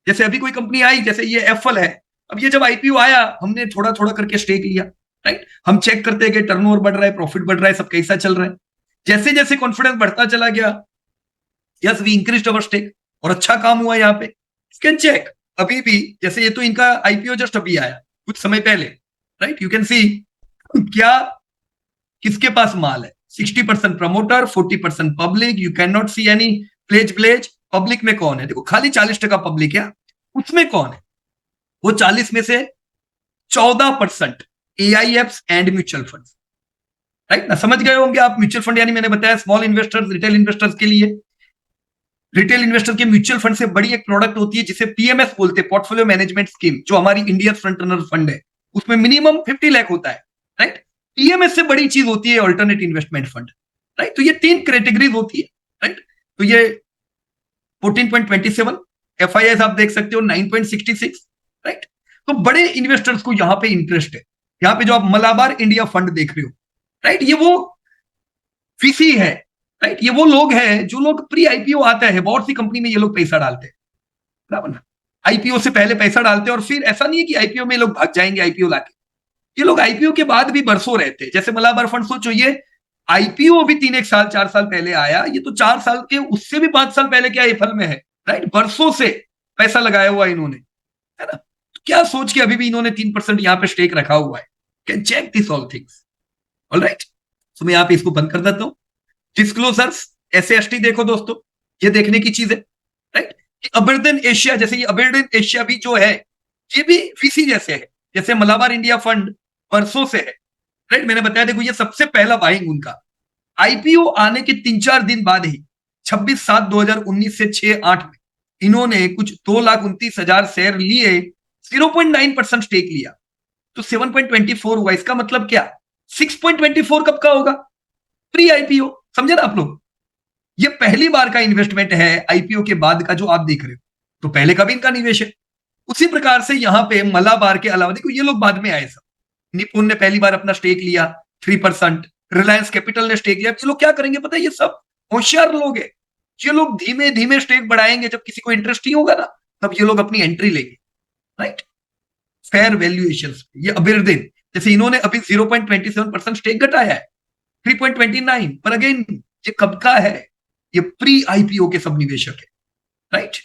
जैसे अभी कोई कंपनी आई, जैसे ये एप्पल है, अब ये जब आईपीओ आया हमने थोड़ा थोड़ा करके स्टेक लिया, राइट। हम चेक करते हैं कि टर्नओवर बढ़ रहा है, प्रॉफिट बढ़ रहा है, सब कैसा चल रहा है। जैसे जैसे कॉन्फिडेंस बढ़ता चला गया, yes we increased our stake, और अच्छा काम हुआ यहाँ पे। यू कैन चेक अभी भी, जैसे ये तो इनका आईपीओ जस्ट अभी आया कुछ समय पहले, राइट। यू कैन सी क्या किसके पास माल है, 60% promoter, 40% public. You can not see any pledge blaze. Public में कौन है, देखो खाली 40% पब्लिक है, उसमें कौन है, वो 40 में से 14% AIF and mutual fund, right ना। समझ गए होंगे आप, म्यूचुअल फंड यानी मैंने बताया स्मॉल इन्वेस्टर्स, रिटेल इन्वेस्टर्स के लिए। रिटेल इन्वेस्टर के म्यूचुअल फंड से बड़ी एक प्रोडक्ट होती है जिसे पीएमएस बोलते हैं, पोर्टफोलियो मैनेजमेंट स्कीम, जो हमारी इंडिया फ्रंट रनर फंड है, उसमें मिनिमम 50 लाख होता है, राइट। पीएमएस से बड़ी चीज होती है अल्टरनेट इन्वेस्टमेंट फंड, राइट। तो ये 3 कैटेगरीज होती है, राइट। तो ये 14.27 एफआईआई आप देख सकते हो, 9.66, राइट। तो बड़े इन्वेस्टर्स को यहां पे इंटरेस्ट है। यहां पे जो आप मलाबार इंडिया फंड देख रहे हो, राइट, ये वो वीसी है, राइट। ये वो लोग हैं जो लोग प्री आईपीओ आता है, बहुत सी कंपनी में ये लोग पैसा डालते हैं, बराबर ना। आईपीओ से पहले पैसा डालते हैं, और फिर ऐसा नहीं है कि आईपीओ में लोग भाग जाएंगे आईपीओ लाके। ये लोग आईपीओ के बाद भी बरसों रहते हैं। जैसे मलाबार फंड सोचो, ये आईपीओ भी 3-1 साल 4 साल पहले आया, ये तो 4 साल के उससे भी 5 साल पहले क्या एफल में है, राइट। बरसों से पैसा लगाया हुआ इन्होंने, है ना। तो क्या सोच के अभी भी इन्होंने 3% यहां पे स्टेक रखा हुआ है। Can check this all things, all right. तो मैं यहाँ पे इसको बंद कर देता हूं। डिस्क्लोजर्स, एसएएसटी देखो दोस्तों, ये देखने की चीज है, राइट। अबेरदेन एशिया, जैसे ये अबेरदेन एशिया भी जो है, ये भी वीसी जैसे है, जैसे मलाबार इंडिया फंड बरसों से है, राइट। मैंने बताया देखो, ये सबसे पहला बाइंग उनका आईपीओ आने के 3-4 दिन बाद ही 26/7/2019 से 6-8 में इन्होंने कुछ 2,29,000 शेयर लिए, 0.9% स्टेक लिया, तो 7.24 हुआ। इसका मतलब क्या, 6.24 कब का होगा, प्री आईपीओ, समझे ना आप लोग। ये पहली बार का इन्वेस्टमेंट है आईपीओ के बाद का जो आप देख रहे हो, तो पहले का भी इनका निवेश है। उसी प्रकार से यहां पे मलाबार के अलावा देखो, ये लोग बाद में आए सब। निपुण ने पहली बार अपना स्टेक लिया 3%, रिलायंस कैपिटल ने स्टेक लिया। ये लोग क्या करेंगे पता है, ये सब होशियार लोग है। ये लोग धीमे धीमे स्टेक बढ़ाएंगे, जब किसी को इंटरेस्ट नहीं होगा ना, तब ये लोग अपनी एंट्री लेंगे, राइट। फेयर वैल्यूएशन, ये अबिरदिन, जैसे इन्होंने अभी 0.27% स्टेक घटाया है, 3.29, पर अगेन ये कब का है, ये प्री आईपीओ के सब निवेशक है, राइट।